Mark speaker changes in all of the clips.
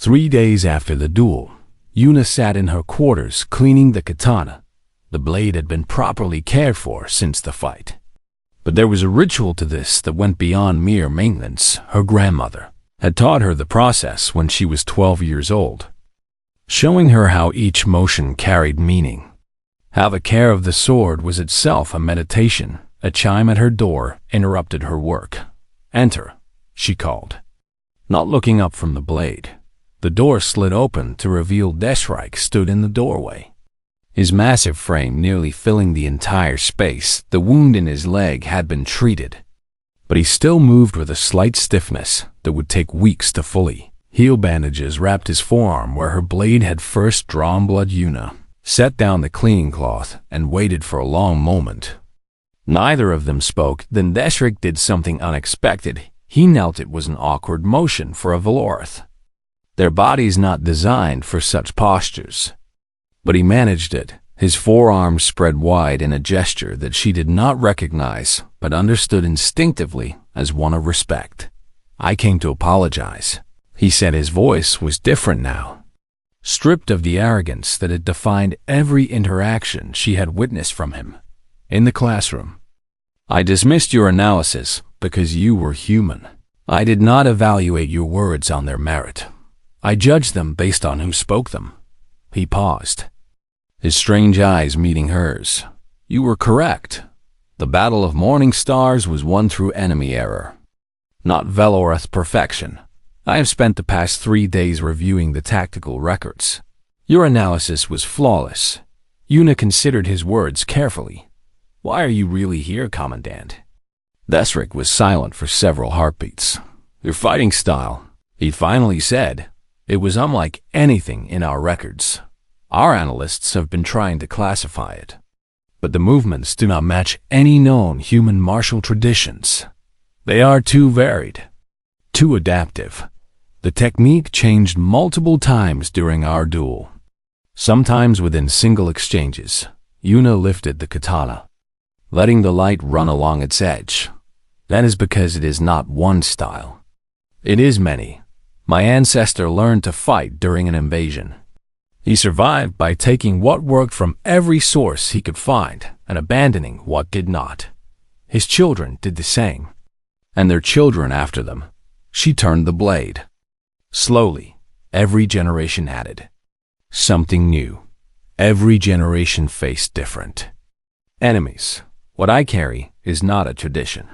Speaker 1: 3 days after the duel, Yuna sat in her quarters cleaning the katana. The blade had been properly cared for since the fight. But there was a ritual to this that went beyond mere maintenance. Her grandmother had taught her the process when she was 12 years old, showing her how each motion carried meaning, how the care of the sword was itself a meditation. A chime at her door interrupted her work. "Enter," she called. Not looking up from the blade, the door slid open to reveal Deshrike stood in the doorway, his massive frame nearly filling the entire space. The wound in his leg had been treated, but he still moved with a slight stiffness that would take weeks to fully heal. Bandages wrapped his forearm where her blade had first drawn blood. Yuna set down the cleaning cloth and waited for a long moment. Neither of them spoke. Then Deshrike did something unexpected. He knelt. It was an awkward motion for a Valorth. Their bodies not designed for such postures. But he managed it, his forearms spread wide in a gesture that she did not recognize, but understood instinctively as one of respect. "I came to apologize," he said. His voice was different now, stripped of the arrogance that had defined every interaction she had witnessed from him in the classroom. "I dismissed your analysis because you were human. I did not evaluate your words on their merit. I judged them based on who spoke them." He paused, his strange eyes meeting hers. "You were correct. The Battle of Morning Stars was won through enemy error, not Valorth perfection. I have spent the past 3 days reviewing the tactical records. Your analysis was flawless." Yuna considered his words carefully. "Why are you really here, Commandant?" Deshrike was silent for several heartbeats. "Your fighting style," he finally said. "It was unlike anything in our records. Our analysts have been trying to classify it, but the movements do not match any known human martial traditions. They are too varied, too adaptive. The technique changed multiple times during our duel, sometimes within single exchanges." Yuna lifted the katana, letting the light run along its edge. "That is because it is not one style. It is many. My ancestor learned to fight during an invasion. He survived by taking what worked from every source he could find and abandoning what did not. His children did the same, and their children after them." She turned the blade. Slowly, every generation added something new. Every generation faced different enemies. "What I carry is not a tradition.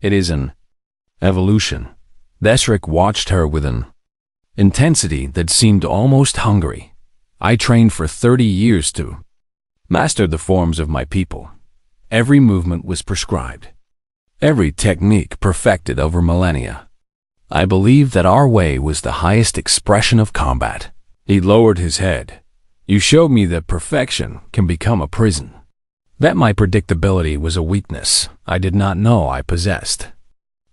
Speaker 1: It is an evolution." Deshrike watched her with an intensity that seemed almost hungry. "I trained for 30 years to master the forms of my people. Every movement was prescribed, every technique perfected over millennia. I believe that our way was the highest expression of combat." He lowered his head. "You showed me that perfection can become a prison. That my predictability was a weakness I did not know I possessed.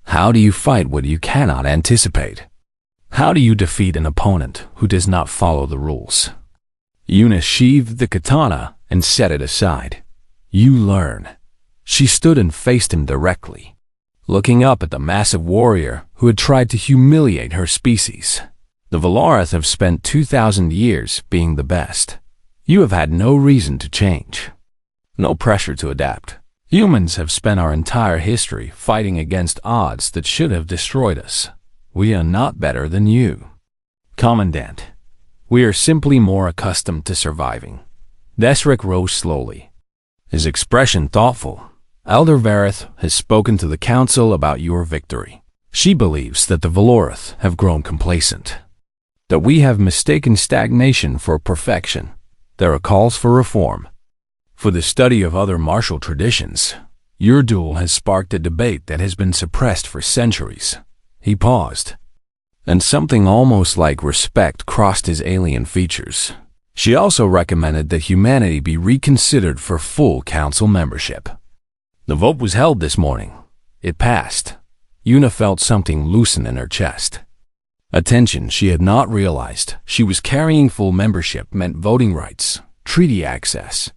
Speaker 1: How do you fight what you cannot anticipate? How do you defeat an opponent who does not follow the rules?" Yuna sheathed the katana and set it aside. "You learn." She stood and faced him directly, looking up at the massive warrior who had tried to humiliate her species. "The Valorth have spent 2,000 years being the best. You have had no reason to change, no pressure to adapt. Humans have spent our entire history fighting against odds that should have destroyed us. We are not better than you, Commandant. We are simply more accustomed to surviving." Deshrike rose slowly, his expression thoughtful. "Elder Vareth has spoken to the council about your victory. She believes that the Valorth have grown complacent, that we have mistaken stagnation for perfection. There are calls for reform, for the study of other martial traditions. Your duel has sparked a debate that has been suppressed for centuries." He paused, and something almost like respect crossed his alien features. She also recommended that humanity be reconsidered for full council membership. The vote was held this morning. It passed. Yuna felt something loosen in her chest, a tension she had not realized. She was carrying. Full membership meant voting rights, treaty access,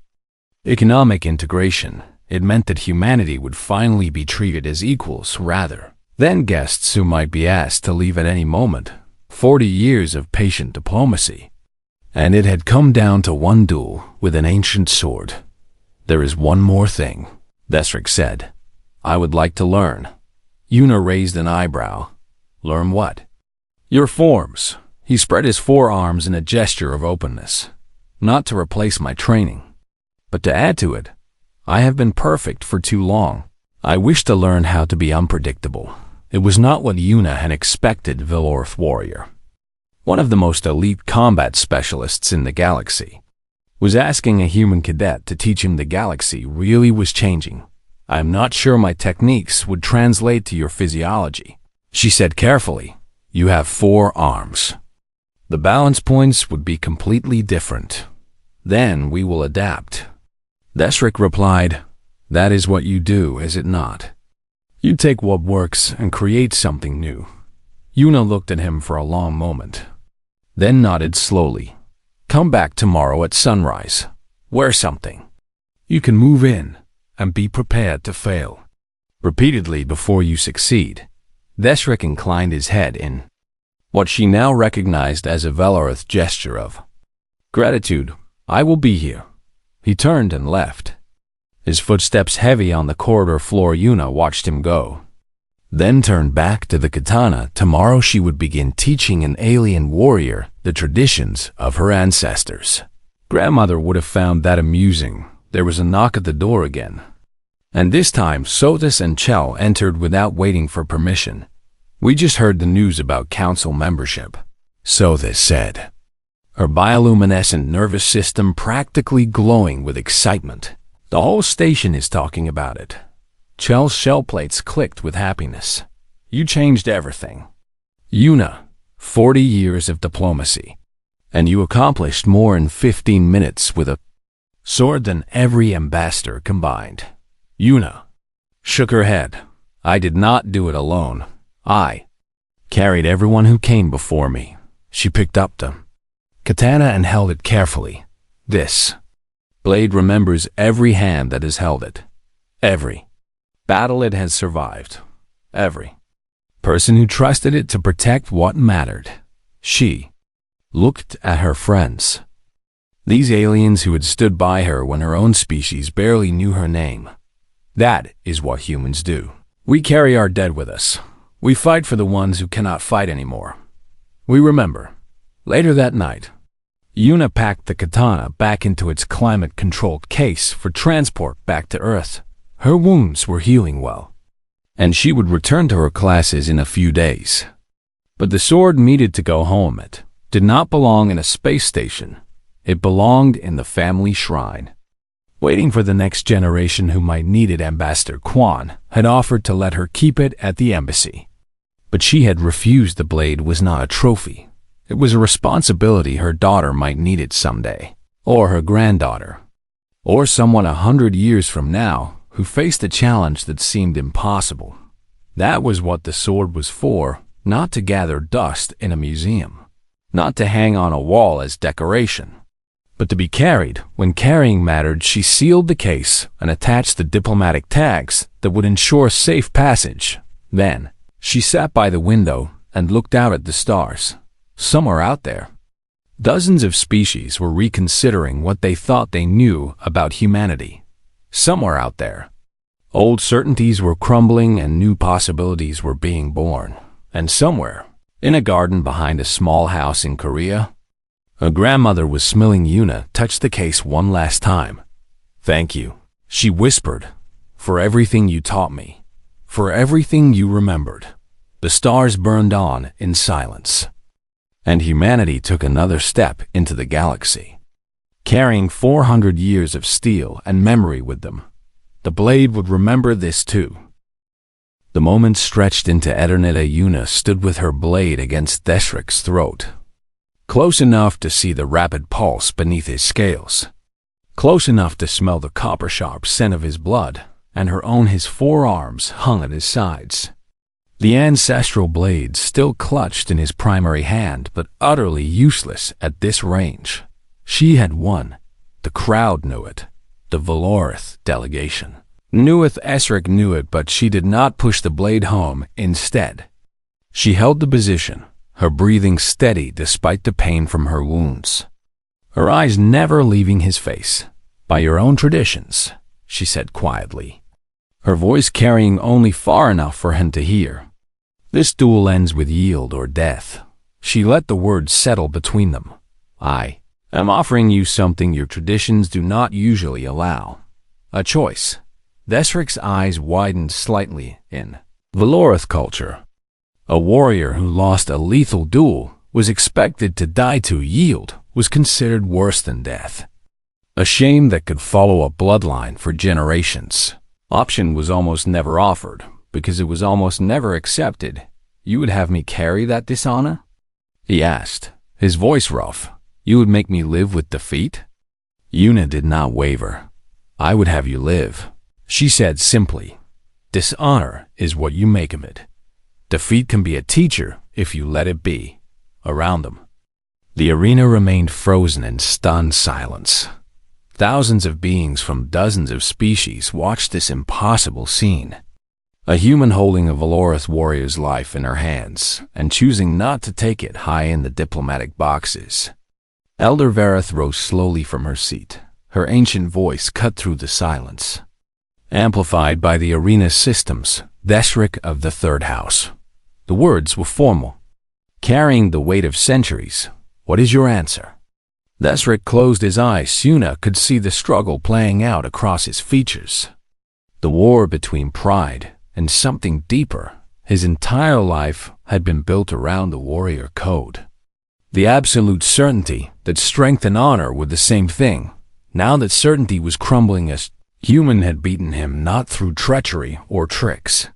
Speaker 1: economic integration. It meant that humanity would finally be treated as equals rather than guests who might be asked to leave at any moment. 40 years of patient diplomacy. And it had come down to one duel with an ancient sword. "There is one more thing," Desric said. "I would like to learn." Una raised an eyebrow. "Learn what?" "Your forms." He spread his forearms in a gesture of openness. "Not to replace my training, but to add to it. I have been perfect for too long. I wish to learn how to be unpredictable." It was not what Una had expected. Velorth warrior, one of the most elite combat specialists in the galaxy, was asking a human cadet to teach him the galaxy really was changing. "I am not sure my techniques would translate to your physiology," she said carefully. "You have 4 arms. The balance points would be completely different. Then we will adapt." Desric replied, "That is what you do, is it not? You take what works and create something new." Una looked at him for a long moment, then nodded slowly. "Come back tomorrow at sunrise. Wear something. You can move in, and be prepared to fail repeatedly before you succeed." Desric inclined his head in what she now recognized as a Velorth gesture of gratitude. "I will be here." He turned and left, his footsteps heavy on the corridor floor. Una watched him go, then turned back to the katana. Tomorrow she would begin teaching an alien warrior the traditions of her ancestors. Grandmother would have found that amusing. There was a knock at the door again, and this time Sothis and Chell entered without waiting for permission. "We just heard the news about council membership," Sothis said, her bioluminescent nervous system practically glowing with excitement. "The whole station is talking about it." Chell's shell plates clicked with happiness. "You changed everything, Una. 40 years of diplomacy, and you accomplished more in 15 minutes with a sword than every ambassador combined." Una shook her head. "I did not do it alone. I carried everyone who came before me." She picked up the katana and held it carefully. "This blade remembers every hand that has held it, every battle it has survived, every person who trusted it to protect what mattered." She looked at her friends, these aliens who had stood by her when her own species barely knew her name. "That is what humans do. We carry our dead with us. We fight for the ones who cannot fight anymore. We remember." Later that night, Una packed the katana back into its climate-controlled case for transport back to Earth. Her wounds were healing well, and she would return to her classes in a few days. But the sword needed to go home. It did not belong in a space station. It belonged in the family shrine, waiting for the next generation who might need it. Ambassador Quan had offered to let her keep it at the embassy, but she had refused. The blade was not a trophy. It was a responsibility. Her daughter might need it someday, or her granddaughter, or someone 100 years from now who faced a challenge that seemed impossible. That was what the sword was for, not to gather dust in a museum, not to hang on a wall as decoration, but to be carried when carrying mattered. She sealed the case and attached the diplomatic tags that would ensure safe passage. Then she sat by the window and looked out at the stars. Somewhere out there, dozens of species were reconsidering what they thought they knew about humanity. Somewhere out there, old certainties were crumbling and new possibilities were being born. And somewhere, in a garden behind a small house in Korea, a grandmother was smiling. Una touched the case one last time. "Thank you," she whispered, "for everything you taught me, for everything you remembered." The stars burned on in silence, and humanity took another step into the galaxy, carrying 400 years of steel and memory with them. The blade would remember this too. The moment stretched into eternity. Una stood with her blade against Desric's throat, close enough to see the rapid pulse beneath his scales, close enough to smell the copper-sharp scent of his blood, and her own. His forearms hung at his sides, the ancestral blade still clutched in his primary hand, but utterly useless at this range. She had won. The crowd knew it. The Velorth delegation knew it. Esric knew it, but she did not push the blade home. Instead, she held the position, her breathing steady despite the pain from her wounds, her eyes never leaving his face. "By your own traditions," she said quietly, her voice carrying only far enough for him to hear. "This duel ends with yield or death." She let the words settle between them. "I am offering you something your traditions do not usually allow. A choice." Desric's eyes widened slightly. In Valorath culture, a warrior who lost a lethal duel was expected to die. To yield was considered worse than death, a shame that could follow a bloodline for generations. Option was almost never offered because it was almost never accepted. "You would have me carry that dishonor?" he asked, his voice rough. "You would make me live with defeat?" Yuna did not waver. "I would have you live," she said simply. "Dishonor is what you make of it. Defeat can be a teacher if you let it be." Around them, the arena remained frozen in stunned silence. Thousands of beings from dozens of species watched this impossible scene. A human holding a Valorath warrior's life in her hands and choosing not to take it high in the diplomatic boxes. Elder Vareth rose slowly from her seat, her ancient voice cut through the silence. Amplified by the arena systems, Desric of the Third House. The words were formal, carrying the weight of centuries. "What is your answer?" Desric closed his eyes. Yuna could see the struggle playing out across his features. The war between pride and something deeper. His entire life had been built around the warrior code. The absolute certainty that strength and honor were the same thing. Now that certainty was crumbling as human had beaten him not through treachery or tricks,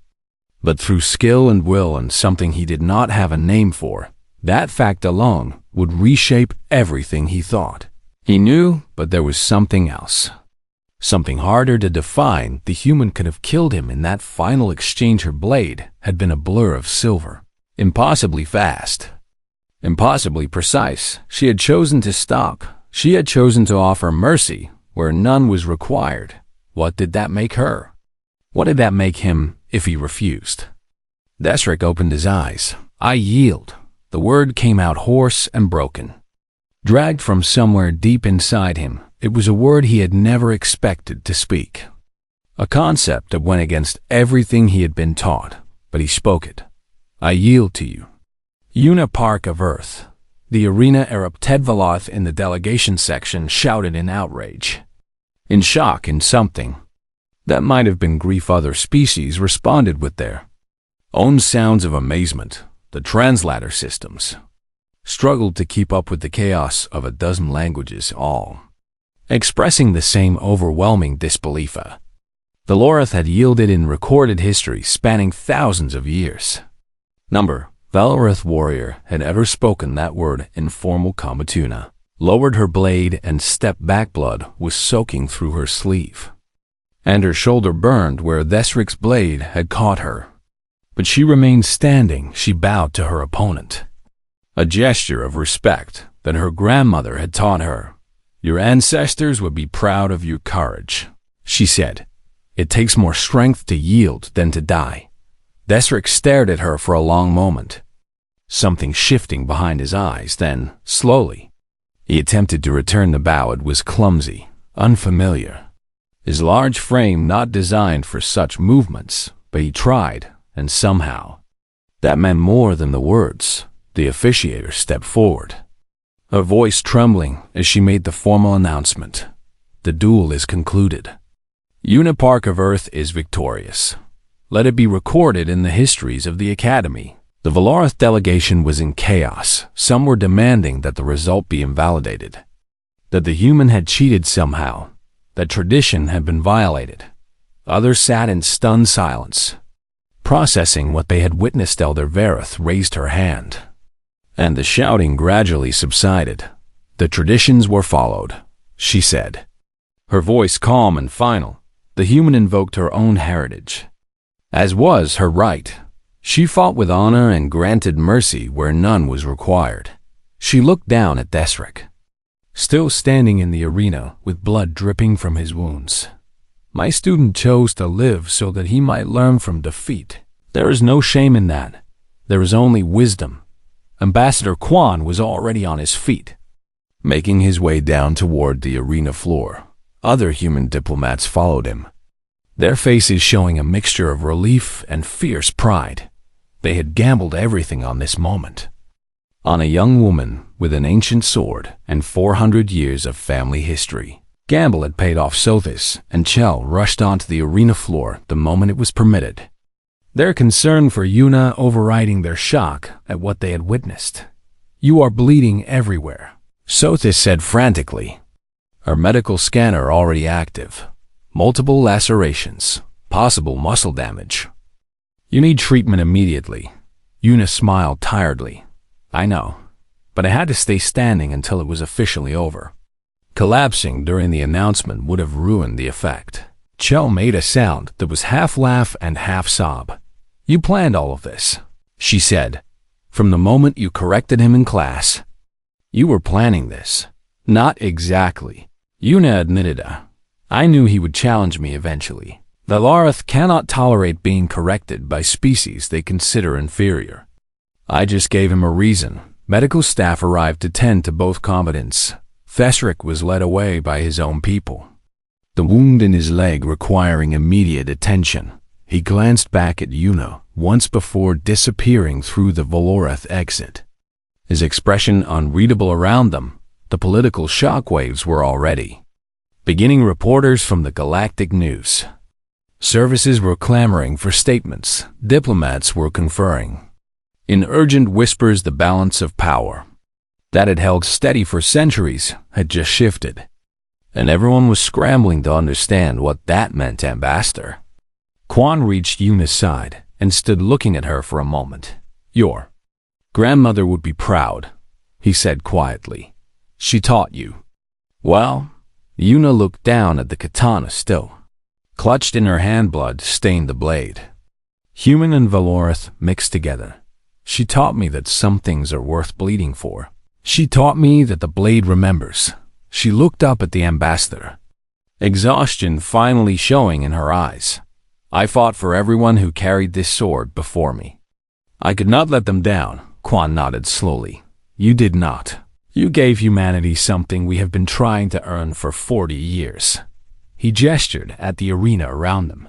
Speaker 1: but through skill and will and something he did not have a name for. That fact alone would reshape everything he thought. He knew, but there was something else. Something harder to define. The human could have killed him in that final exchange. Her blade had been a blur of silver. Impossibly fast. Impossibly precise. She had chosen to stop. She had chosen to offer mercy where none was required. What did that make her? What did that make him if he refused? Desric opened his eyes. "I yield." The word came out hoarse and broken. Dragged from somewhere deep inside him, it was a word he had never expected to speak. A concept that went against everything he had been taught, but he spoke it. "I yield to you." Yuna Park of Earth. The arena Arab Tedvaloth in the delegation section shouted in outrage. In shock, in something that might have been grief. Other species responded with their own sounds of amazement. The translator systems struggled to keep up with the chaos of a dozen languages, all expressing the same overwhelming disbelief. Valorath had yielded in recorded history spanning thousands of years. Valorath warrior had ever spoken that word in formal Kamatuna, lowered her blade and stepped back. Blood was soaking through her sleeve, and her shoulder burned where Desric's blade had caught her. But she remained standing. She bowed to her opponent, a gesture of respect that her grandmother had taught her. "Your ancestors would be proud of your courage," she said. "It takes more strength to yield than to die." Desric stared at her for a long moment, something shifting behind his eyes. Then, slowly, he attempted to return the bow. It was clumsy, unfamiliar. His large frame not designed for such movements, but he tried. And somehow, that meant more than the words. The officiator stepped forward, her voice trembling as she made the formal announcement. "The duel is concluded. Yuna Park of Earth is victorious. Let it be recorded in the histories of the Academy." The Valorath delegation was in chaos. Some were demanding that the result be invalidated, that the human had cheated somehow, that tradition had been violated. Others sat in stunned silence, processing what they had witnessed. Elder Vareth raised her hand, and the shouting gradually subsided. "The traditions were followed," she said, her voice calm and final. The human invoked her own heritage, as was her right. She fought with honor and granted mercy where none was required. She looked down at Desric, still standing in the arena with blood dripping from his wounds. "My student chose to live so that he might learn from defeat. There is no shame in that. There is only wisdom. Ambassador Quan was already on his feet, making his way down toward the arena floor. Other human diplomats followed him, their faces showing a mixture of relief and fierce pride. They had gambled everything on this moment. On a young woman with an ancient sword and 400 years of family history. Gamble had paid off. Sothis and Chell rushed onto the arena floor the moment it was permitted, their concern for Yuna overriding their shock at what they had witnessed. "You are bleeding everywhere," Sothis said frantically. Her medical scanner already active. Multiple lacerations, possible muscle damage. "You need treatment immediately." Yuna smiled tiredly. "I know, but I had to stay standing until it was officially over. Collapsing during the announcement would have ruined the effect." Chell made a sound that was half laugh and half sob. "You planned all of this," she said. "From the moment you corrected him in class. You were planning this." "Not exactly," Yuna admitted. "I knew he would challenge me eventually. The Larath cannot tolerate being corrected by species they consider inferior. I just gave him a reason." Medical staff arrived to tend to both combatants. Thesric was led away by his own people, the wound in his leg requiring immediate attention. He glanced back at Yuna once before disappearing through the Valorath exit, his expression unreadable around them. The political shockwaves were already beginning. Reporters from the Galactic News services were clamoring for statements. Diplomats were conferring in urgent whispers. The balance of power that had held steady for centuries had just shifted, and everyone was scrambling to understand what that meant. Ambassador Quan reached Yuna's side and stood looking at her for a moment. "Your grandmother would be proud," he said quietly. "She taught you well." Yuna looked down at the katana still clutched in her hand. Blood stained the blade. "Human and Valorath mixed together. She taught me that some things are worth bleeding for. She taught me that the blade remembers." She looked up at the ambassador, exhaustion finally showing in her eyes. "I fought for everyone who carried this sword before me. I could not let them down." Quan nodded slowly. "You did not. You gave humanity something we have been trying to earn for 40 years. He gestured at the arena around them,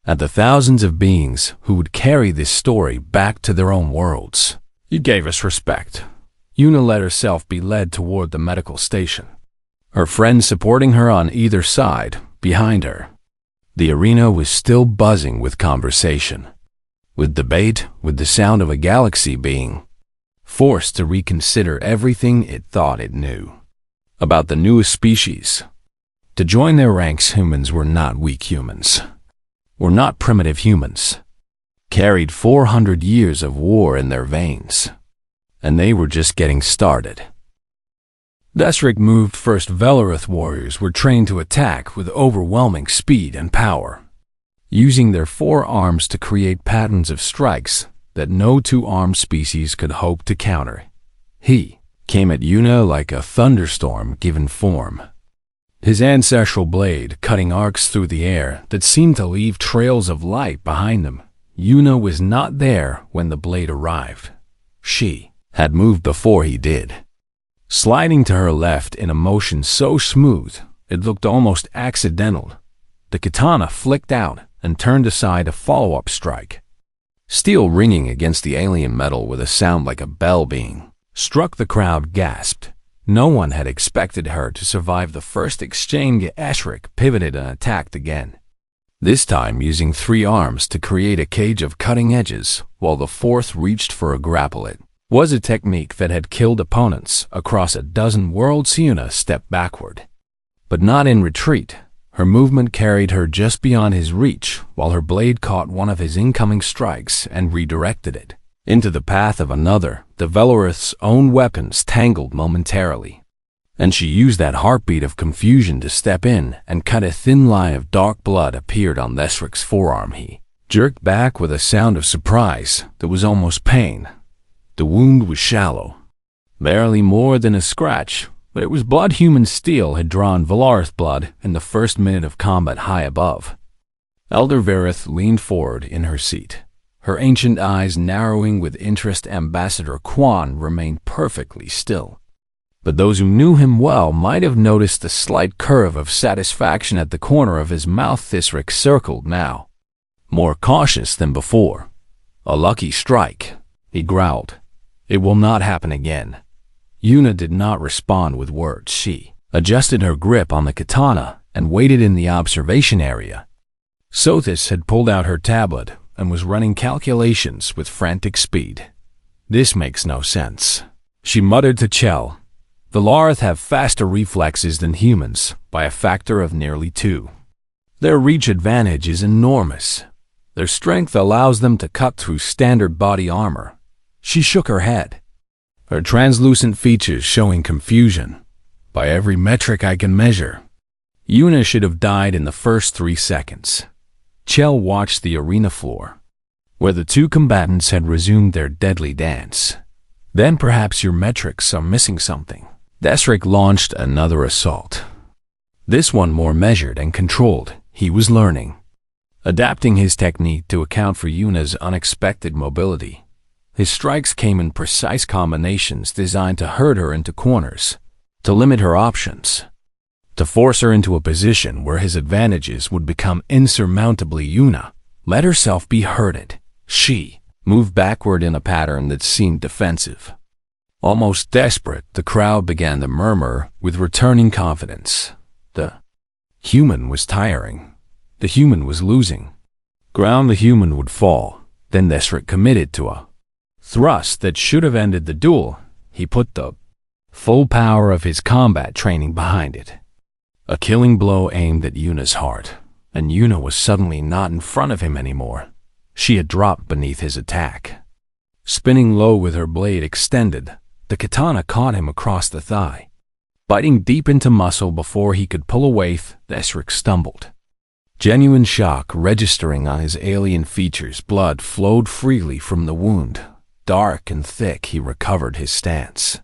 Speaker 1: at the thousands of beings who would carry this story back to their own worlds. "You gave us respect." Yuna let herself be led toward the medical station, her friends supporting her on either side. Behind her, the arena was still buzzing with conversation, with debate, with the sound of a galaxy being forced to reconsider everything it thought it knew about the newest species. To join their ranks, humans were not weak humans, were not primitive humans, carried 400 years of war in their veins, and they were just getting started. Thesric moved first. Valorath warriors were trained to attack with overwhelming speed and power, using their forearms to create patterns of strikes that no two-armed species could hope to counter. He came at Yuna like a thunderstorm given form, his ancestral blade cutting arcs through the air that seemed to leave trails of light behind them. Yuna was not there when the blade arrived. She had moved before he did, sliding to her left in a motion so smooth it looked almost accidental. The katana flicked out and turned aside a follow-up strike. Steel ringing against the alien metal with a sound like a bell being struck. The crowd gasped. No one had expected her to survive the first exchange. Thesric pivoted and attacked again, this time using 3 arms to create a cage of cutting edges while the 4th reached for a grapple. It was a technique that had killed opponents across a dozen worlds. Yuna stepped backward, but not in retreat. Her movement carried her just beyond his reach while her blade caught one of his incoming strikes and redirected it into the path of another. The Valorath's own weapons tangled momentarily, and she used that heartbeat of confusion to step in and cut. A thin line of dark blood appeared on Thesric's forearm. He jerked back with a sound of surprise that was almost pain. The wound was shallow, barely more than a scratch, but it was blood. Human steel had drawn Valorath blood in the first minute of combat high above. Elder Vareth leaned forward in her seat, her ancient eyes narrowing with interest. Ambassador Quan remained perfectly still. But those who knew him well might have noticed the slight curve of satisfaction at the corner of his mouth. Thisric circled now, more cautious than before. "A lucky strike," he growled. "It will not happen again." Yuna did not respond with words. She adjusted her grip on the katana and waited in the observation area. Sothis had pulled out her tablet and was running calculations with frantic speed. "This makes no sense," she muttered to Chell. "The Larth have faster reflexes than humans by a factor of nearly 2. Their reach advantage is enormous. Their strength allows them to cut through standard body armor." She shook her head, her translucent features showing confusion. "By every metric I can measure, Yuna should have died in the first 3 seconds." Chell watched the arena floor, where the two combatants had resumed their deadly dance. "Then perhaps your metrics are missing something." Desric launched another assault. This one more measured and controlled. He was learning, adapting his technique to account for Yuna's unexpected mobility. His strikes came in precise combinations designed to herd her into corners, to limit her options, to force her into a position where his advantages would become insurmountably. Yuna let herself be herded. She moved backward in a pattern that seemed defensive. Almost desperate, the crowd began to murmur with returning confidence. The human was tiring. The human was losing ground. The human would fall. Then Desric committed to a thrust that should have ended the duel. He put the full power of his combat training behind it. A killing blow aimed at Yuna's heart, and Yuna was suddenly not in front of him anymore. She had dropped beneath his attack. Spinning low with her blade extended, the katana caught him across the thigh. Biting deep into muscle before he could pull away, Desric stumbled, genuine shock registering on his alien features. Blood flowed freely from the wound. Dark and thick, he recovered his stance.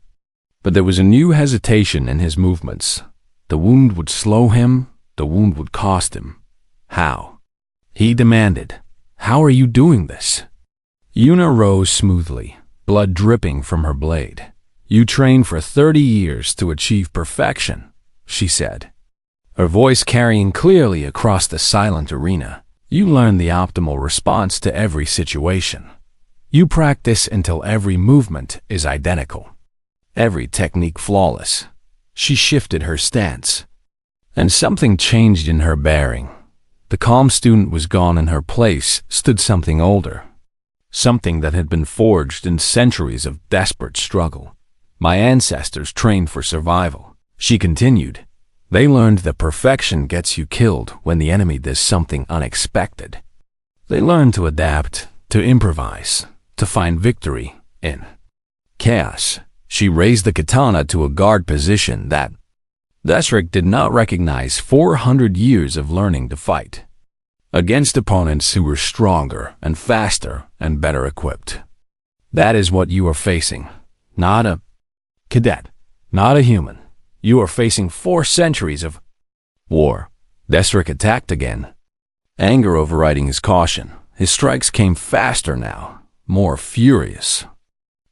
Speaker 1: But there was a new hesitation in his movements. The wound would slow him. The wound would cost him. "How?" he demanded. "How are you doing this?" Yuna rose smoothly, blood dripping from her blade. "You trained for 30 years to achieve perfection," she said, her voice carrying clearly across the silent arena. "You learned the optimal response to every situation. You practice until every movement is identical, every technique flawless." She shifted her stance, and something changed in her bearing. The calm student was gone. In her place stood something older, something that had been forged in centuries of desperate struggle. "My ancestors trained for survival," she continued. "They learned that perfection gets you killed when the enemy does something unexpected. They learned to adapt, to improvise, to find victory in chaos." She raised the katana to a guard position that Desric did not recognize. 400 years of learning to fight against opponents who were stronger and faster and better equipped. That is what you are facing. Not a cadet, not a human. You are facing 4 centuries of war. Desric attacked again, anger overriding his caution. His strikes came faster now, more furious,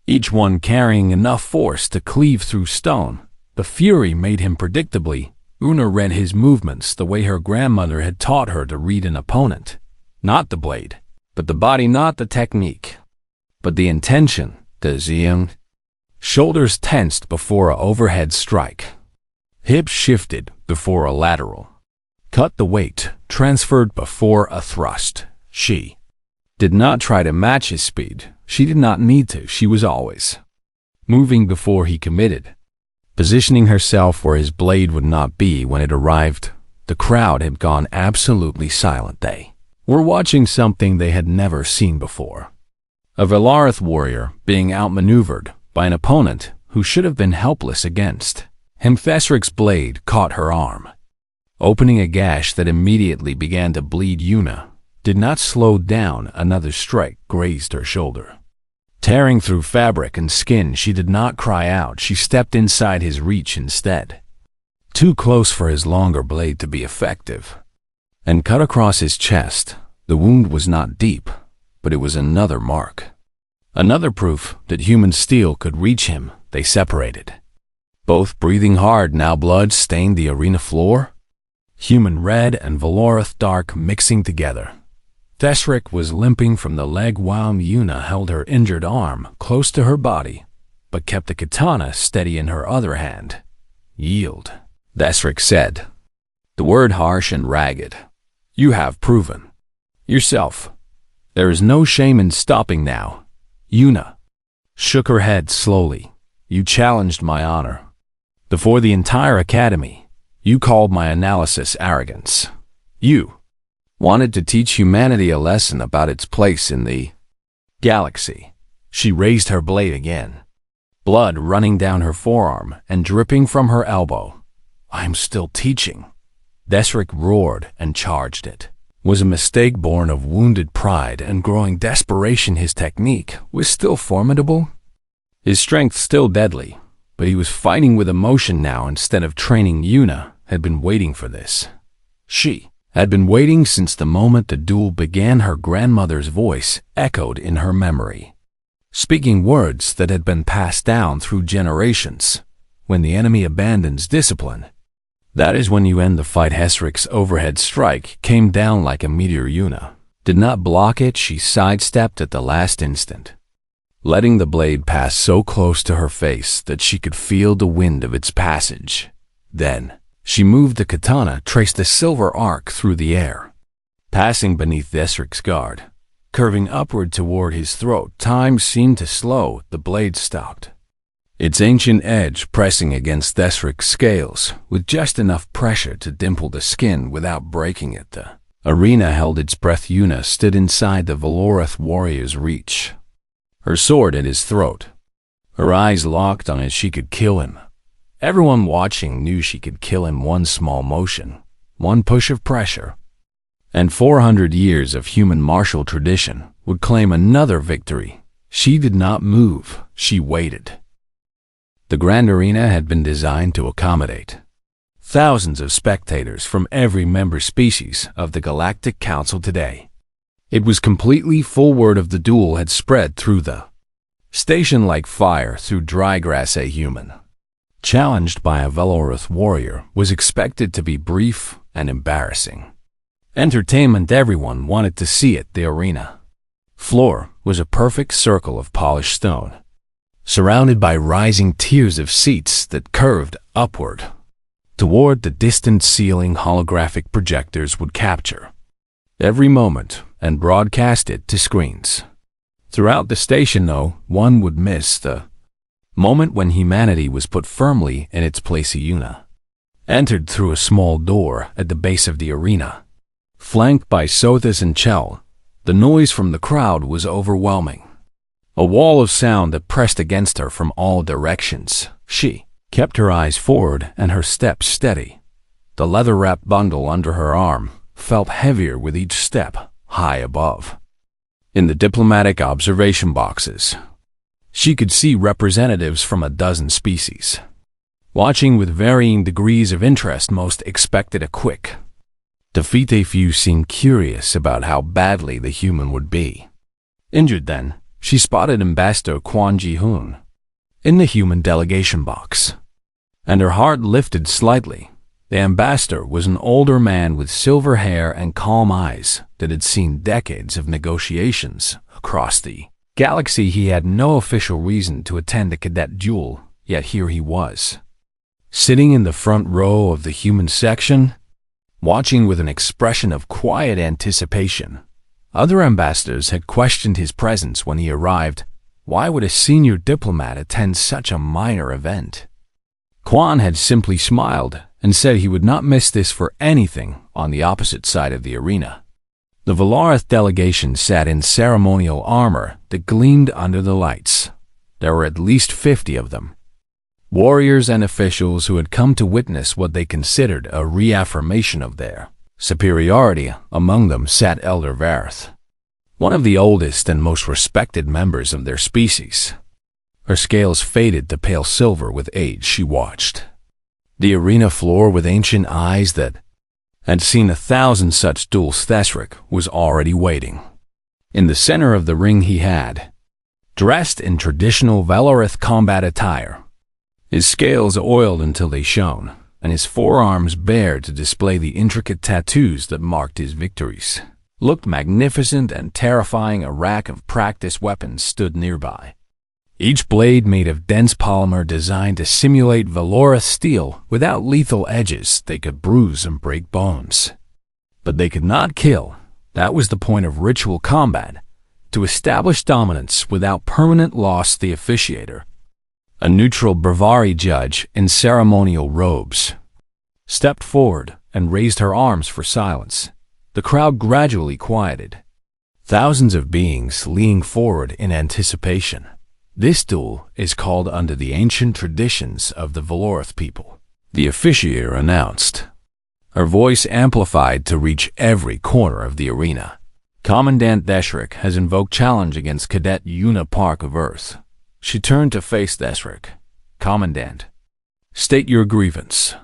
Speaker 1: each one carrying enough force to cleave through stone. The fury made him predictably. Una read his movements the way her grandmother had taught her to read an opponent. Not the blade, but the body. Not the technique, but the intention. The Xiang. Shoulders tensed before a overhead strike. Hips shifted before a lateral. Cut the weight, transferred before a thrust. She did not try to match his speed. She did not need to. She was always moving before he committed, positioning herself where his blade would not be when it arrived. The crowd had gone absolutely silent. They were watching something they had never seen before. A Velarith warrior being outmaneuvered by an opponent who should have been helpless against him. Desric's blade caught her arm, opening a gash that immediately began to bleed. Yuna did not slow down. Another strike grazed her shoulder, tearing through fabric and skin. She did not cry out. She stepped inside his reach instead, too close for his longer blade to be effective, and cut across his chest. The wound was not deep, but it was another mark. Another proof that human steel could reach him. They separated. Both breathing hard, now blood stained the arena floor. Human red and Valoroth dark mixing together. Thesric was limping from the leg while Yuna held her injured arm close to her body, but kept the katana steady in her other hand. Yield, Thesric said, the word harsh and ragged. You have proven yourself. There is no shame in stopping now. Yuna shook her head slowly. You challenged my honor. Before the entire academy, you called my analysis arrogance. You wanted to teach humanity a lesson about its place in the galaxy. She raised her blade again, blood running down her forearm and dripping from her elbow. I'm still teaching. Thesric roared and charged it. Was a mistake born of wounded pride and growing desperation. His technique was still formidable, his strength still deadly, but he was fighting with emotion now instead of training. Yuna had been waiting for this. She had been waiting since the moment the duel began. Her grandmother's voice echoed in her memory, speaking words that had been passed down through generations. When the enemy abandons discipline, that is when you end the fight. Hesric's overhead strike came down like a meteor. Yuna did not block it. She sidestepped at the last instant, letting the blade pass so close to her face that she could feel the wind of its passage. Then she moved the katana, traced a silver arc through the air, passing beneath Thesric's guard, curving upward toward his throat. Time seemed to slow. The blade stopped, its ancient edge pressing against Thesric's scales with just enough pressure to dimple the skin without breaking it. The arena held its breath. Yuna stood inside the Valoroth warrior's reach, her sword at his throat, her eyes locked on it. She could kill him. Everyone watching knew she could kill him. One small motion, one push of pressure, and 400 years of human martial tradition would claim another victory. She did not move. She waited. The grand arena had been designed to accommodate thousands of spectators from every member species of the Galactic Council today. It was completely full. Word of the duel had spread through the station like fire through dry grass. A human challenged by a Valoroth warrior was expected to be brief and embarrassing. Entertainment. Everyone wanted to see it. The arena floor was a perfect circle of polished stone, surrounded by rising tiers of seats that curved upward toward the distant ceiling. Holographic projectors would capture every moment and broadcast it to screens throughout the station. No one would miss the moment when humanity was put firmly in its place. Yuna entered through a small door at the base of the arena, flanked by Sothis and Chell. The noise from the crowd was overwhelming, a wall of sound that pressed against her from all directions. She kept her eyes forward and her steps steady. The leather-wrapped bundle under her arm felt heavier with each step. High above, in the diplomatic observation boxes, she could see representatives from a dozen species, watching with varying degrees of interest. Most expected a quick defeat. A few seemed curious about how badly the human would be injured. Then she spotted Ambassador Quan Ji-hoon in the human delegation box, and her heart lifted slightly. The ambassador was an older man with silver hair and calm eyes that had seen decades of negotiations across the galaxy. He had no official reason to attend a cadet duel, yet here he was, sitting in the front row of the human section, watching with an expression of quiet anticipation. Other ambassadors had questioned his presence when he arrived. Why would a senior diplomat attend such a minor event? Quan had simply smiled and said he would not miss this for anything. On the opposite side of the arena, the Valoroth delegation sat in ceremonial armor that gleamed under the lights. There were at least 50 of them, warriors and officials who had come to witness what they considered a reaffirmation of their superiority. Among them sat Elder Vareth, one of the oldest and most respected members of their species. Her scales faded to pale silver with age. She watched the arena floor with ancient eyes that had seen 1,000 such duels. Thesric was already waiting, In the center of the ring he had, dressed in traditional Valorith combat attire, his scales oiled until they shone, and his forearms bare to display the intricate tattoos that marked his victories, looked magnificent and terrifying. A rack of practice weapons stood nearby, each blade made of dense polymer designed to simulate Valorith steel. Without lethal edges, they could bruise and break bones. But they could not kill. That was the point of ritual combat, to establish dominance without permanent loss. The officiator, a neutral Bravari judge in ceremonial robes, stepped forward and raised her arms for silence. The crowd gradually quieted, thousands of beings leaning forward in anticipation. This duel is called under the ancient traditions of the Valorith people, the officiator announced, her voice amplified to reach every corner of the arena. Commandant Deshrick has invoked challenge against Cadet Una Park of Earth. She turned to face Deshrick. Commandant, state your grievance.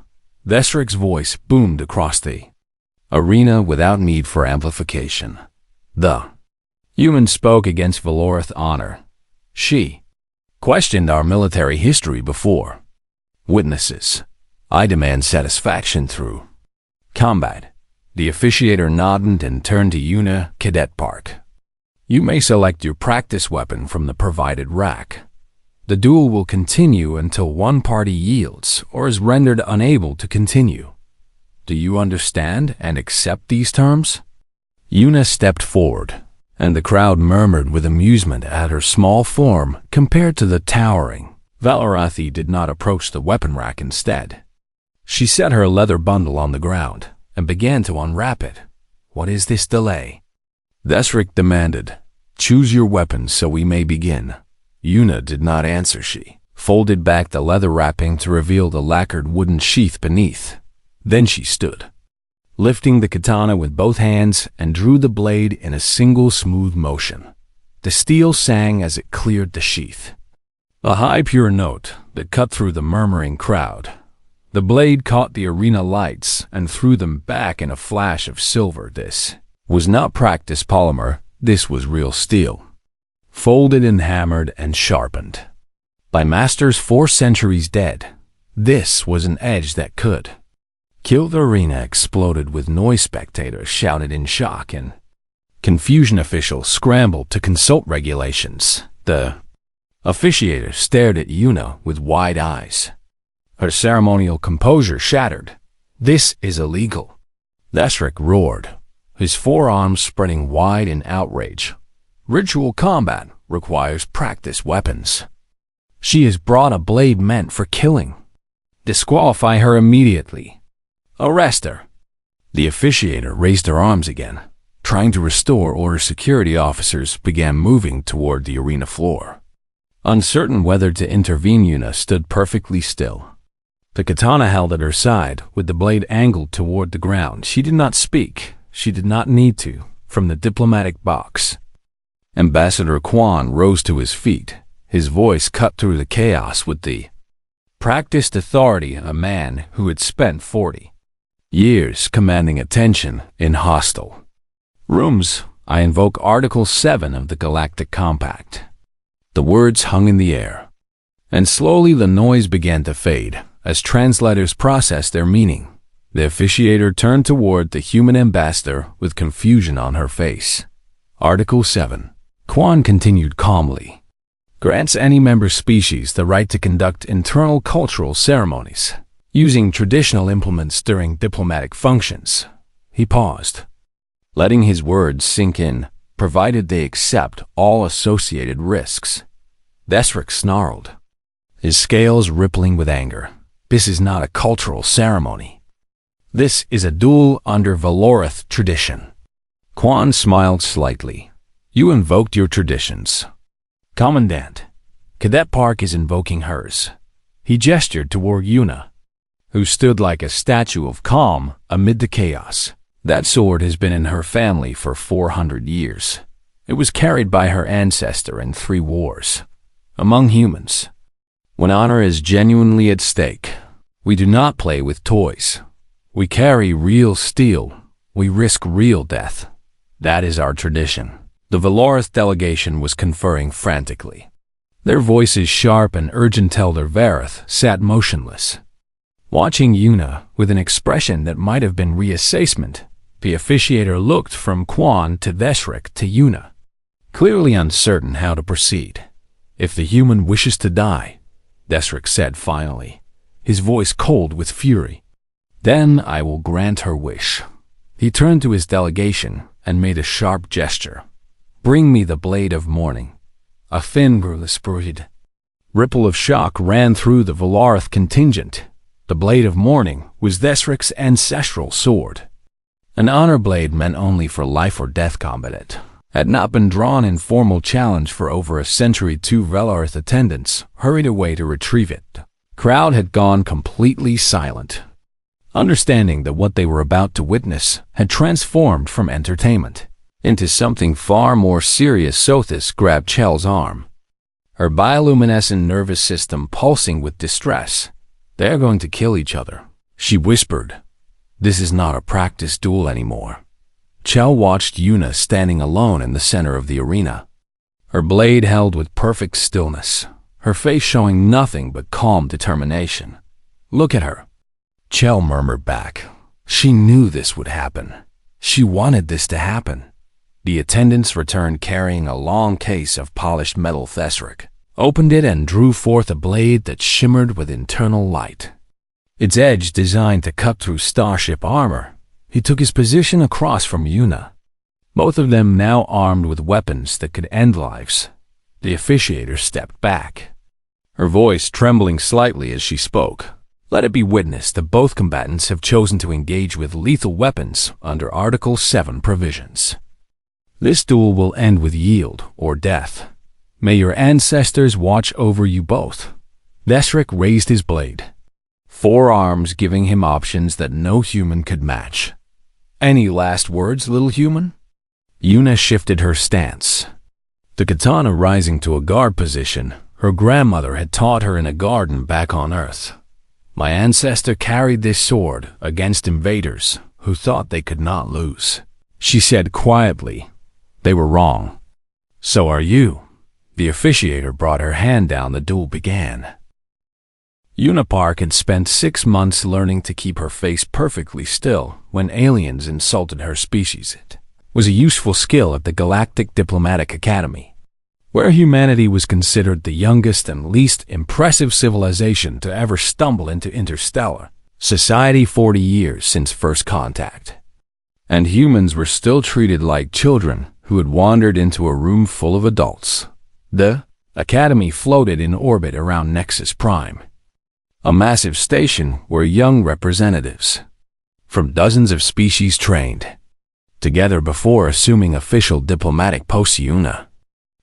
Speaker 1: Deshrick's voice boomed across the arena without need for amplification. The human spoke against Valorith honor. She questioned our military history before witnesses. I demand satisfaction through combat. The officiator nodded and turned to Una Cadet Park. You may select your practice weapon from the provided rack. The duel will continue until one party yields or is rendered unable to continue. Do you understand and accept these terms? Una stepped forward, and the crowd murmured with amusement at her small form compared to the towering Valarathi. Did not approach the weapon rack. Instead, she set her leather bundle on the ground and began to unwrap it. What is this delay? Deshrick demanded. Choose your weapon so we may begin. Una did not answer. She folded back the leather wrapping to reveal the lacquered wooden sheath beneath. Then she stood, lifting the katana with both hands, and drew the blade in a single smooth motion. The steel sang as it cleared the sheath, a high pure note that cut through the murmuring crowd. The blade caught the arena lights and threw them back in a flash of silver. This was not practice polymer. This was real steel, folded and hammered and sharpened by masters 4 centuries dead. This was an edge that could kill. The arena exploded with noise. Spectators shouted in shock and confusion. Officials scrambled to consult regulations. The officiator stared at Una with wide eyes, her ceremonial composure shattered. This is illegal. Deshrick roared, his forearms spreading wide in outrage. Ritual combat requires practice weapons. She has brought a blade meant for killing. Disqualify her immediately. Arrest her. The officiator raised her arms again, trying to restore order. Security officers began moving toward the arena floor, uncertain whether to intervene. Una stood perfectly still, the katana held at her side with the blade angled toward the ground. She did not speak. She did not need to. From the diplomatic box, Ambassador Quan rose to his feet. His voice cut through the chaos with the practiced authority of a man who had spent 40 years commanding attention in hostile rooms. I invoke Article 7 of the Galactic Compact. The words hung in the air, and slowly the noise began to fade as translators processed their meaning. The officiator turned toward the human ambassador with confusion on her face. Article 7. Quan continued calmly. Grants any member species the right to conduct internal cultural ceremonies, using traditional implements during diplomatic functions. He paused, letting his words sink in, provided they accept all associated risks. Deshrick snarled, his scales rippling with anger. This is not a cultural ceremony. This is a duel under Valorith tradition. Quan smiled slightly. You invoked your traditions. Commandant, Cadet Park is invoking hers. He gestured toward Una, who stood like a statue of calm amid the chaos. That sword has been in her family for 400 years. It was carried by her ancestor in 3 wars among humans. When honor is genuinely at stake, we do not play with toys. We carry real steel. We risk real death. That is our tradition. The Valorith delegation was conferring frantically. Their voices sharp and urgent. Elder Vareth sat motionless, watching Yuna with an expression that might have been reassessment. The officiator looked from Quan to Thesric to Yuna, clearly uncertain how to proceed. "If the human wishes to die," Thesric said finally, his voice cold with fury, "then I will grant her wish." He turned to his delegation and made a sharp gesture. "Bring me the Blade of Morning." A thin, spirited ripple of shock ran through the Valorith contingent. The Blade of Morning was Thesric's ancestral sword. An honor blade meant only for life or death combat. It had not been drawn in formal challenge for over a century. Two Valorith attendants hurried away to retrieve it. The crowd had gone completely silent, understanding that what they were about to witness had transformed from entertainment into something far more serious. Sothis grabbed Chel's arm, her bioluminescent nervous system pulsing with distress. "They're going to kill each other," she whispered. "This is not a practice duel anymore." Chel watched Yuna standing alone in the center of the arena, her blade held with perfect stillness, her face showing nothing but calm determination. "Look at her," Chel murmured back. She knew this would happen. She wanted this to happen. The attendants returned carrying a long case of polished metal. Thesric opened it and drew forth a blade that shimmered with internal light, its edge designed to cut through starship armor. He took his position across from Yuna, both of them now armed with weapons that could end lives. The officiator stepped back, her voice trembling slightly as she spoke. "Let it be witnessed that both combatants have chosen to engage with lethal weapons under Article 7 provisions. This duel will end with yield or death. May your ancestors watch over you both." Thesric raised his blade, four arms giving him options that no human could match. "Any last words, little human?" Yuna shifted her stance, the katana rising to a guard position her grandmother had taught her in a garden back on Earth. "My ancestor carried this sword against invaders who thought they could not lose," she said quietly. "They were wrong. So are you." The officiator brought her hand down. The duel began. Yuna Park had spent 6 months learning to keep her face perfectly still when aliens insulted her species. It was a useful skill at the Galactic Diplomatic Academy, where humanity was considered the youngest and least impressive civilization to ever stumble into interstellar society 40 years since first contact. And humans were still treated like children who had wandered into a room full of adults. The Academy floated in orbit around Nexus Prime, a massive station where young representatives from dozens of species trained together before assuming official diplomatic posts. Yuna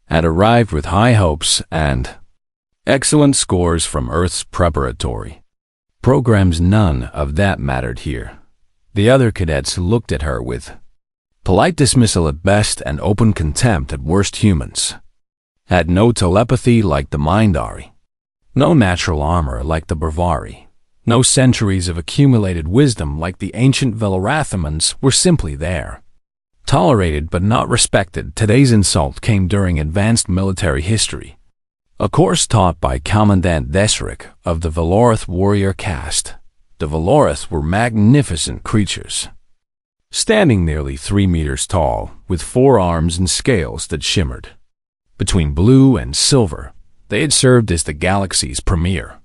Speaker 1: had arrived with high hopes and excellent scores from Earth's preparatory programs. None of that mattered here. The other cadets looked at her with polite dismissal at best and open contempt at worst. Humans had no telepathy like the Mindari, no natural armor like the Bravari, no centuries of accumulated wisdom like the ancient Velorathimans. Were simply there, tolerated but not respected. Today's insult came during advanced military history, a course taught by Commandant Thesric of the Valorith warrior caste. The Valorith were magnificent creatures, standing nearly 3 meters tall, with 4 arms and scales that shimmered between blue and silver. They had served as the galaxy's premier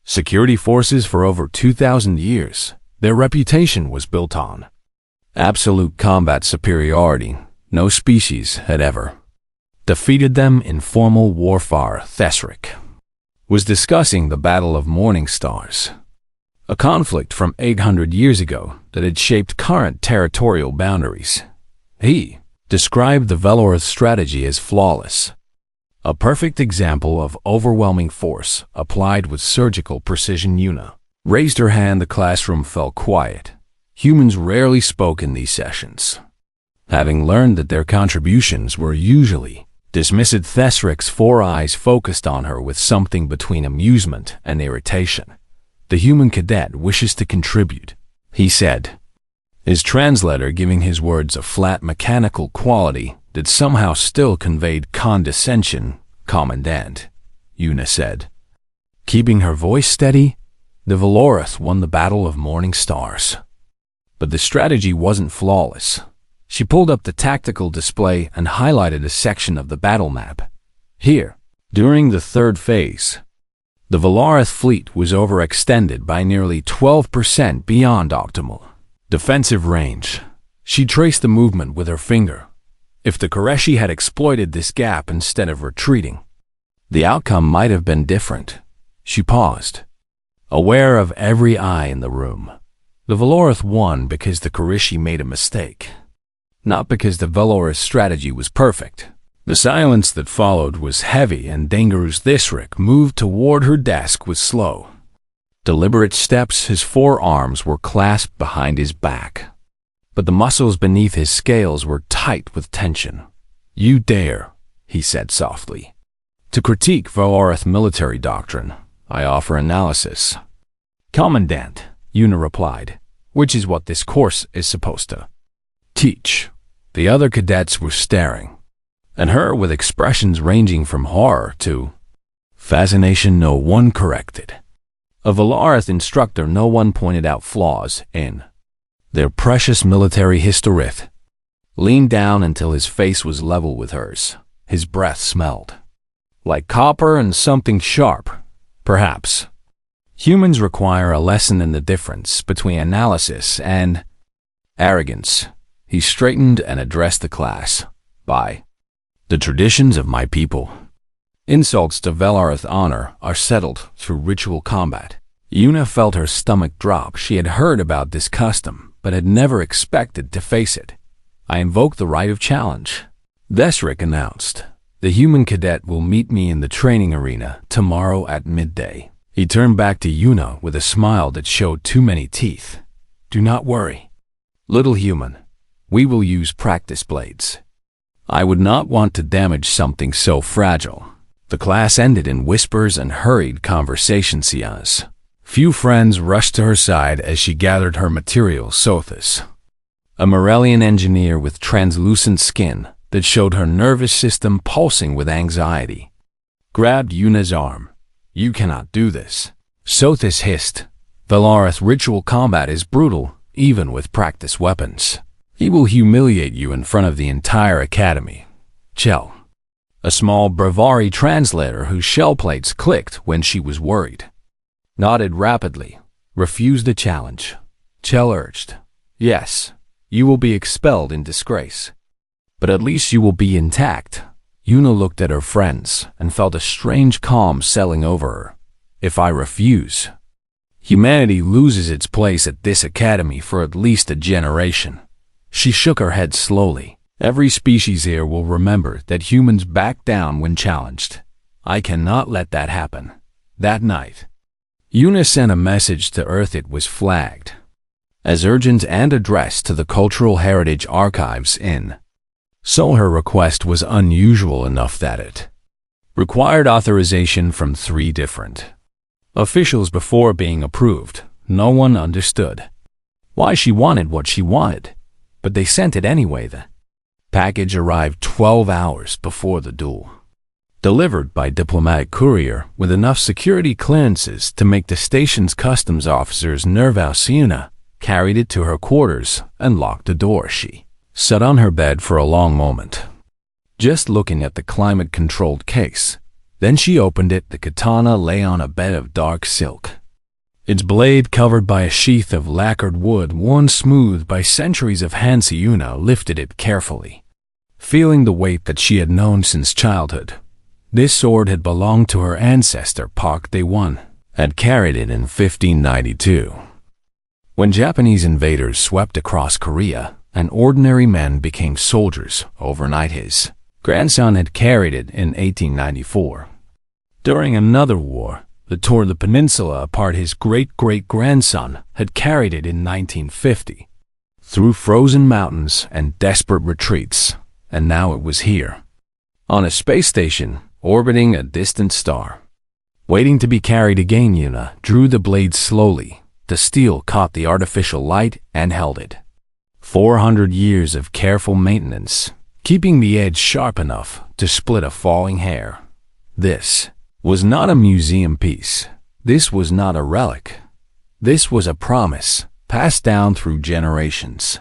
Speaker 1: security forces for over 2,000 years. Their reputation was built on absolute combat superiority. No species had ever defeated them in formal warfare. Thesric was discussing the Battle of Morning Stars, a conflict from 800 years ago that had shaped current territorial boundaries. He described the Valorith strategy as flawless, a perfect example of overwhelming force applied with surgical precision. Yuna raised her hand. The classroom fell quiet. Humans rarely spoke in these sessions, having learned that their contributions were usually dismissed. Thesric's 4 eyes focused on her with something between amusement and irritation. "The human cadet wishes to contribute," he said, his translator giving his words a flat mechanical quality that somehow still conveyed condescension. "Commandant," Una said. Keeping her voice steady, the Valorith won the Battle of Morning Stars. But the strategy wasn't flawless. She pulled up the tactical display and highlighted a section of the battle map. Here, during the third phase, the Valorith fleet was overextended by nearly 12% beyond optimal defensive range. She traced the movement with her finger. If the Koreshi had exploited this gap instead of retreating, the outcome might have been different. She paused, aware of every eye in the room. The Valorith won because the Koreshi made a mistake, not because the Valorith strategy was perfect. The silence that followed was heavy, and Dangerous Thisrik moved toward her desk with slow, deliberate steps. His forearms were clasped behind his back, but the muscles beneath his scales were tight with tension. "You dare," he said softly, "to critique Valorith military doctrine. I offer analysis." "Commandant," Una replied, "which is what this course is supposed to teach." The other cadets were staring at her with expressions ranging from horror to fascination. No one corrected a Valorith instructor. No one pointed out flaws in their precious military historith. Leaned down until his face was level with hers. His breath smelled like copper and something sharp. "Perhaps humans require a lesson in the difference between analysis and arrogance." He straightened and addressed the class. "By the traditions of my people, insults to Valorith honor are settled through ritual combat." Una felt her stomach drop. She had heard about this custom, but had never expected to face it. "I invoke the right of challenge," Thisrik announced. "The human cadet will meet me in the training arena tomorrow at midday." He turned back to Una with a smile that showed too many teeth. "Do not worry, little human. We will use practice blades. I would not want to damage something so fragile." The class ended in whispers and hurried conversations. Few friends rushed to her side as she gathered her materials. Sothis, a Morellian engineer with translucent skin that showed her nervous system pulsing with anxiety, grabbed Una's arm. "You cannot do this," Sothis hissed. "Valorith ritual combat is brutal, even with practice weapons. He will humiliate you in front of the entire academy." Chell, a small Bravari translator whose shell plates clicked when she was worried, nodded rapidly. "Refuse the challenge," Chell urged. "Yes, you will be expelled in disgrace, but at least you will be intact." Una looked at her friends and felt a strange calm settling over her. "If I refuse, humanity loses its place at this academy for at least a generation." She shook her head slowly. "Every species here will remember that humans back down when challenged. I cannot let that happen." That night, Una sent a message to Earth. It was flagged as urgent and addressed to the Cultural Heritage Archives in Sol. Her request was unusual enough that it required authorization from 3 different officials before being approved. No one understood why she wanted what she wanted, but they sent it anyway. The package arrived 12 hours before the duel, delivered by diplomatic courier with enough security clearances to make the station's customs officers nervous. Una carried it to her quarters and locked the door. She sat on her bed for a long moment, just looking at the climate-controlled case. Then she opened it. The katana lay on a bed of dark silk, its blade covered by a sheath of lacquered wood worn smooth by centuries of hands. Una lifted it carefully, feeling the weight that she had known since childhood. This sword had belonged to her ancestor Pak Daewon, had carried it in 1592. When Japanese invaders swept across Korea and ordinary men became soldiers overnight, his grandson had carried it in 1894. During another war that tore the peninsula apart, his great-great-grandson had carried it in 1950, through frozen mountains and desperate retreats, and now it was here, on a space station orbiting a distant star, waiting to be carried again. Una drew the blade slowly. The steel caught the artificial light and held it. 400 years of careful maintenance keeping the edge sharp enough to split a falling hair. This was not a museum piece. This was not a relic. This was a promise, passed down through generations,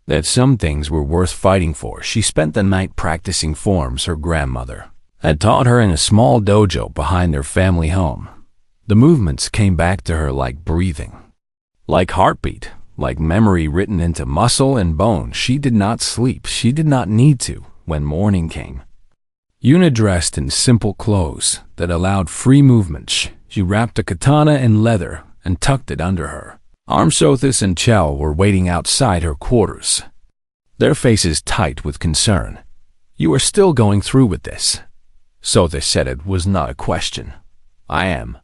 Speaker 1: that some things were worth fighting for. She spent the night practicing forms her grandmother had taught her in a small dojo behind their family home. The movements came back to her like breathing, like heartbeat, like memory written into muscle and bone. She did not sleep. She did not need to when morning came. Yuna dressed in simple clothes that allowed free movement. She wrapped a katana in leather and tucked it under her arm. Sothis and Chell were waiting outside her quarters, their faces tight with concern. "You are still going through with this?" Sothis said. It was not a question. "I am."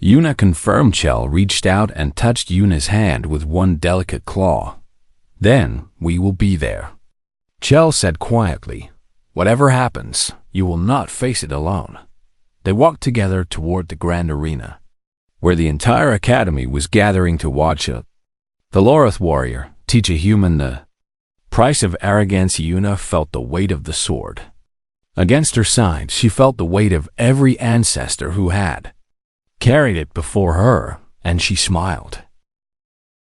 Speaker 1: Yuna confirmed. Chell reached out and touched Yuna's hand with one delicate claw. "Then we will be there," Chell said quietly. "Whatever happens, you will not face it alone." They walked together toward the grand arena, where the entire academy was gathering to watch the Lorith warrior teach a human the price of arrogance. Yuna felt the weight of the sword against her side. She felt the weight of every ancestor who had carried it before her, and she smiled.